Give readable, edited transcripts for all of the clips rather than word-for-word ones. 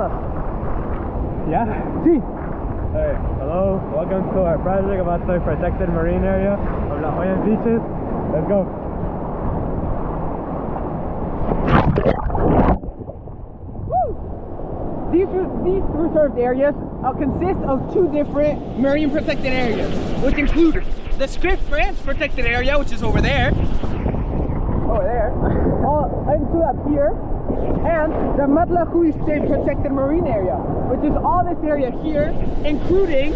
Jolla. Yeah? Sí. Alright, hello, welcome to our project about the protected marine area of La Jolla beaches. Let's go. These reserved areas consist of two different marine protected areas, which include the Swift France protected area, which is over there, into up here, and the Matlahui State protected marine area, which is all this area here, including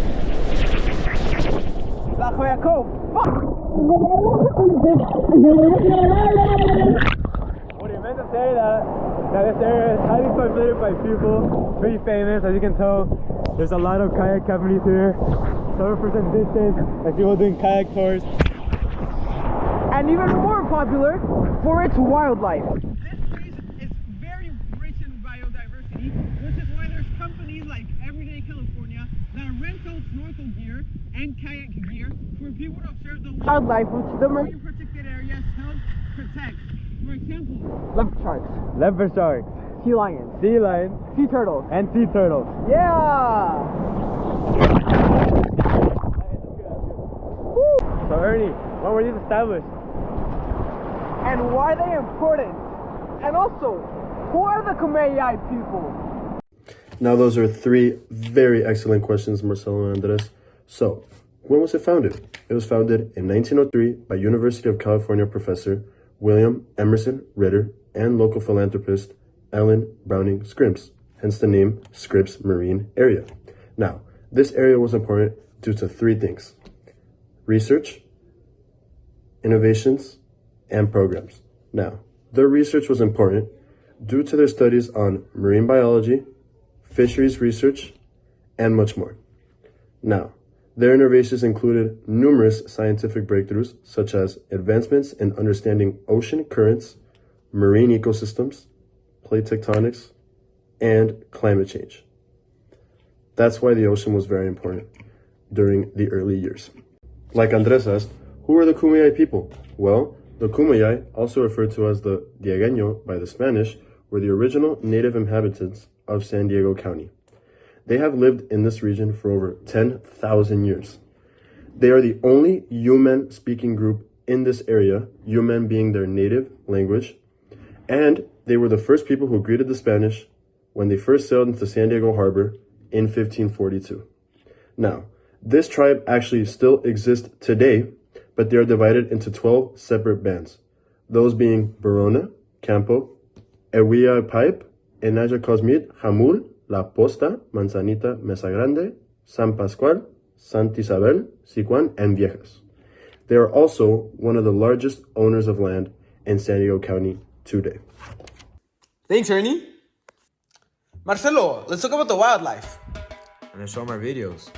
La Jolla Cove. What you meant to say that this area is highly populated by people, pretty famous, as you can tell. There's a lot of kayak companies here, summer for some distance, like people doing kayak tours. And even more popular for its wildlife. This place is very rich in biodiversity, which is why there's companies like Everyday California that rent out snorkel gear and kayak gear for people to observe the wildlife, which the marine protected areas help protect. For example, leopard sharks, Leopard sharks, sea lions, sea turtles, and sea turtles. Yeah! So Ernie, when were these established? And why are they important? And also, who are the Kumeyaay people? Now those are three very excellent questions, Marcelo and Andres. So, when was it founded? It was founded in 1903 by University of California professor William Emerson Ritter and local philanthropist Ellen Browning Scripps, hence the name Scripps Marine Area. Now, this area was important due to three things: research, innovations, and programs. Now, their research was important due to their studies on marine biology, fisheries research, and much more. Now, their innovations included numerous scientific breakthroughs, such as advancements in understanding ocean currents, marine ecosystems, plate tectonics, and climate change. That's why the ocean was very important during the early years. Like Andres asked, who are the Kumeyaay people? Well, the Kumeyaay, also referred to as the Diegueño by the Spanish, were the original native inhabitants of San Diego County. They have lived in this region for over 10,000 years. They are the only Yumen speaking group in this area, Yumen being their native language, and they were the first people who greeted the Spanish when they first sailed into San Diego Harbor in 1542. Now, this tribe actually still exists today, but they are divided into 12 separate bands, those being Barona, Campo, Ewia Pipe, Enaja Cosmid, Jamul, La Posta, Manzanita, Mesa Grande, San Pascual, Santa Isabel, Sicuan, and Viejas. They are also one of the largest owners of land in San Diego County today. Thanks, Ernie. Marcelo, let's talk about the wildlife. I'm gonna show them our videos.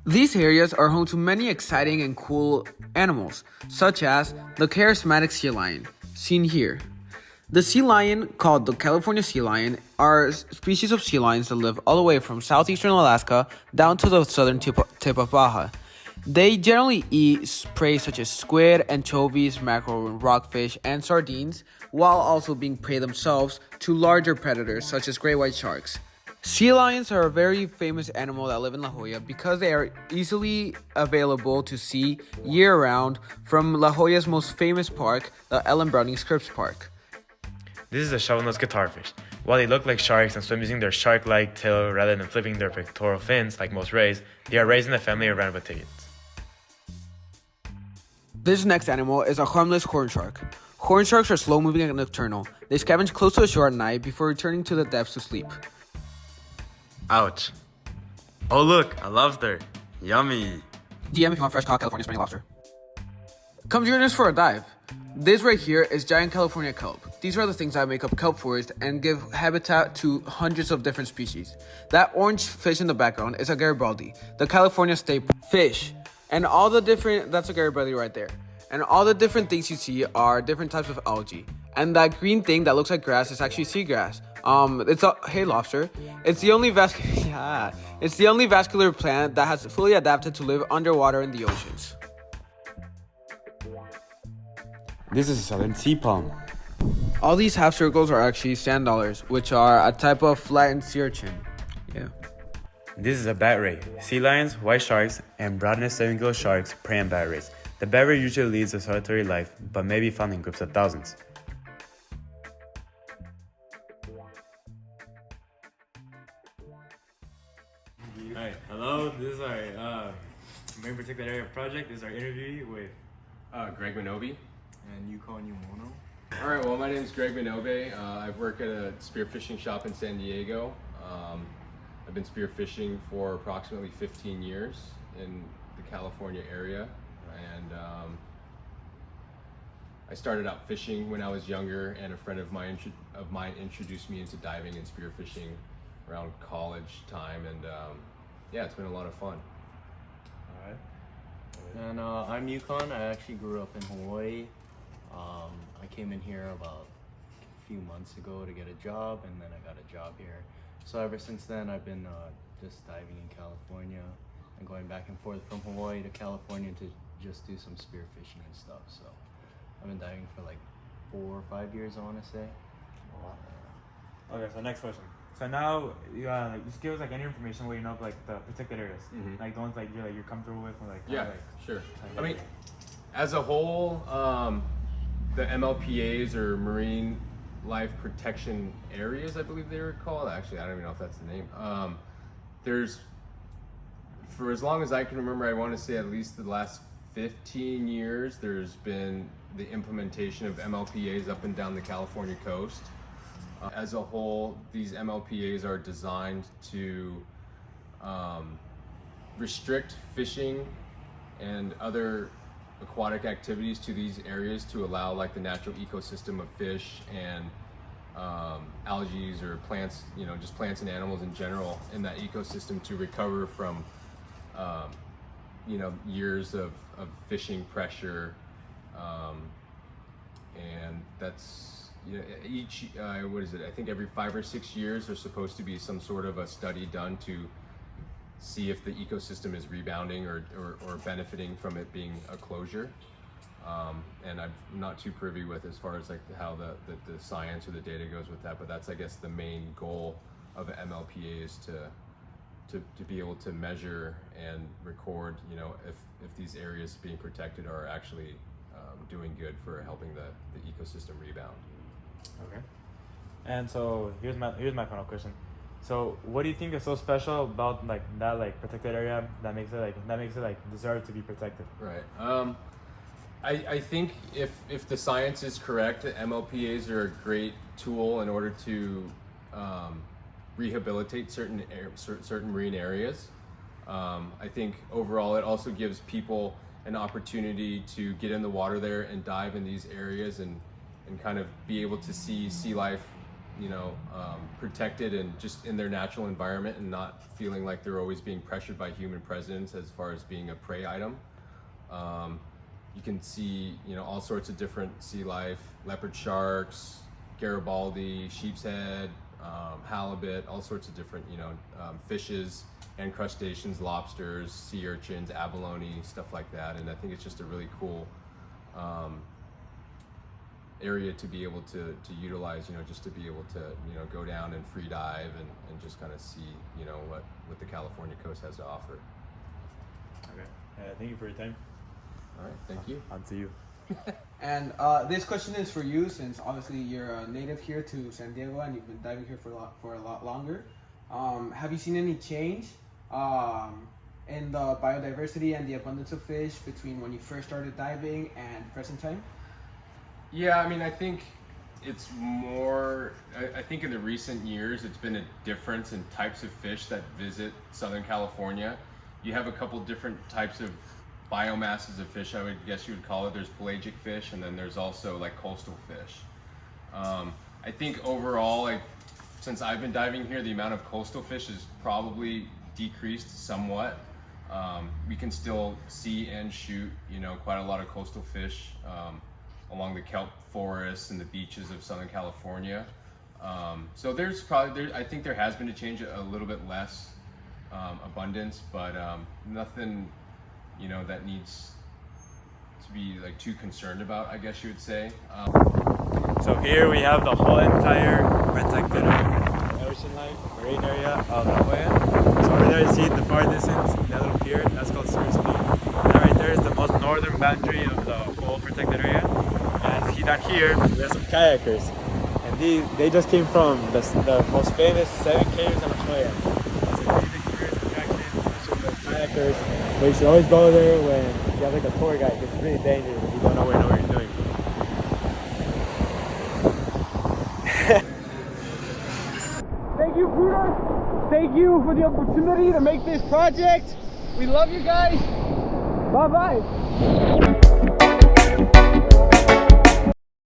These areas are home to many exciting and cool animals, such as the charismatic sea lion, seen here. The sea lion, called the California sea lion, are species of sea lions that live all the way from southeastern Alaska down to the southern tip of Baja. They generally eat prey such as squid, anchovies, mackerel, rockfish, and sardines, while also being prey themselves to larger predators such as great white sharks. Sea lions are a very famous animal that live in La Jolla because they are easily available to see year-round from La Jolla's most famous park, the Ellen Browning Scripps Park. This is a shovelnose guitarfish. While they look like sharks and swim using their shark-like tail rather than flipping their pectoral fins like most rays, they are raised in the family of ranopatigans. This next animal is a harmless horn shark. Horn sharks are slow-moving and nocturnal. They scavenge close to the shore at night before returning to the depths to sleep. Ouch. Oh look, a lobster. Yummy. DM if you want fresh caught California spring lobster. Come join us for a dive. This right here is giant California kelp. These are the things that make up kelp forest and give habitat to hundreds of different species. That orange fish in the background is a Garibaldi, the California state fish. And all the different, that's a Garibaldi right there. And all the different things you see are different types of algae. And that green thing that looks like grass is actually seagrass. It's a hey lobster. It's the only vascular plant that has fully adapted to live underwater in the oceans. This is a southern sea palm. All these half circles are actually sand dollars, which are a type of flattened sea urchin. Yeah. This is a bat ray. Sea lions, white sharks, and broadness saber-gill sharks prey on bat rays. The bat ray usually leads a solitary life, but may be found in groups of thousands. Alright, hello, this is our Marine Protected Area project. This is our interview with Greg Minobe. And Yukon Yumono. All right, well, my name is Greg Minobe. I work at a spearfishing shop in San Diego. I've been spearfishing for approximately 15 years in the California area. And I started out fishing when I was younger, and a friend of mine introduced me into diving and spearfishing around college time. And yeah, it's been a lot of fun. All right. And I'm Yukon. I actually grew up in Hawaii. I came in here about a few months ago to get a job, and then I got a job here. So ever since then, I've been just diving in California and going back and forth from Hawaii to California to just do some spearfishing and stuff. So I've been diving for like 4 or 5 years, I want to say. Okay, so next question. So now, just give us like any information where you know like the protected areas, like the ones like you're comfortable with, or like Sure. I mean, as a whole, the MLPAs or Marine Life Protection Areas, I believe they were called. Actually, I don't even know if that's the name. There's, for as long as I can remember, I want to say at least the last 15 years, there's been the implementation of MLPAs up and down the California coast. As a whole, these MLPAs are designed to restrict fishing and other aquatic activities to these areas to allow like the natural ecosystem of fish and algae or plants, just plants and animals in general in that ecosystem to recover from years of fishing pressure, and that's each what is it, I think every 5 or 6 years there's supposed to be some sort of a study done to see if the ecosystem is rebounding or benefiting from it being a closure. And I'm not too privy with as far as like how the science or the data goes with that, but that's I guess the main goal of an MLPA is to be able to measure and record, if these areas being protected are actually doing good for helping the ecosystem rebound. Okay. And so here's my final question. So what do you think is so special about like that like protected area that makes it deserve to be protected? Right. I think if the science is correct, the MLPAs are a great tool in order to rehabilitate certain marine areas. I think overall it also gives people an opportunity to get in the water there and dive in these areas and kind of be able to see sea life, protected and just in their natural environment and not feeling like they're always being pressured by human presence as far as being a prey item. You can see, all sorts of different sea life, leopard sharks, Garibaldi, sheep's head, halibut, all sorts of different, fishes and crustaceans, lobsters, sea urchins, abalone, stuff like that. And I think it's just a really cool area to be able to utilize, just to be able to, go down and free dive and just kind of see, what the California coast has to offer. Okay. Thank you for your time. All right, thank you. On to you. And this question is for you, since obviously you're a native here to San Diego and you've been diving here for a lot longer. Have you seen any change in the biodiversity and the abundance of fish between when you first started diving and present time? Yeah, I mean, I think it's more, I think in the recent years, it's been a difference in types of fish that visit Southern California. You have a couple different types of biomasses of fish, I would guess you would call it. There's pelagic fish, and then there's also like coastal fish. I think overall, since I've been diving here, the amount of coastal fish has probably decreased somewhat. We can still see and shoot, quite a lot of coastal fish along the kelp forests and the beaches of Southern California. So there's probably, I think there has been a change, a little bit less abundance, but nothing, that needs to be like too concerned about, I guess you would say. So here we have the whole entire protected ocean life, marine area of La Jolla. So over there you see the far distance, that little pier, that's called Surf Speed. That right there is the most northern boundary of the whole protected area. And see down here, we have some kayakers. And they just came from the most famous 7 caves in La Jolla. It's a pretty big tourist attraction, especially for kayakers. But you should always go there when you have like a tour guide, because it's really dangerous if you don't know what you're doing. Thank you, Bruder. Thank you for the opportunity to make this project. We love you guys. Bye-bye.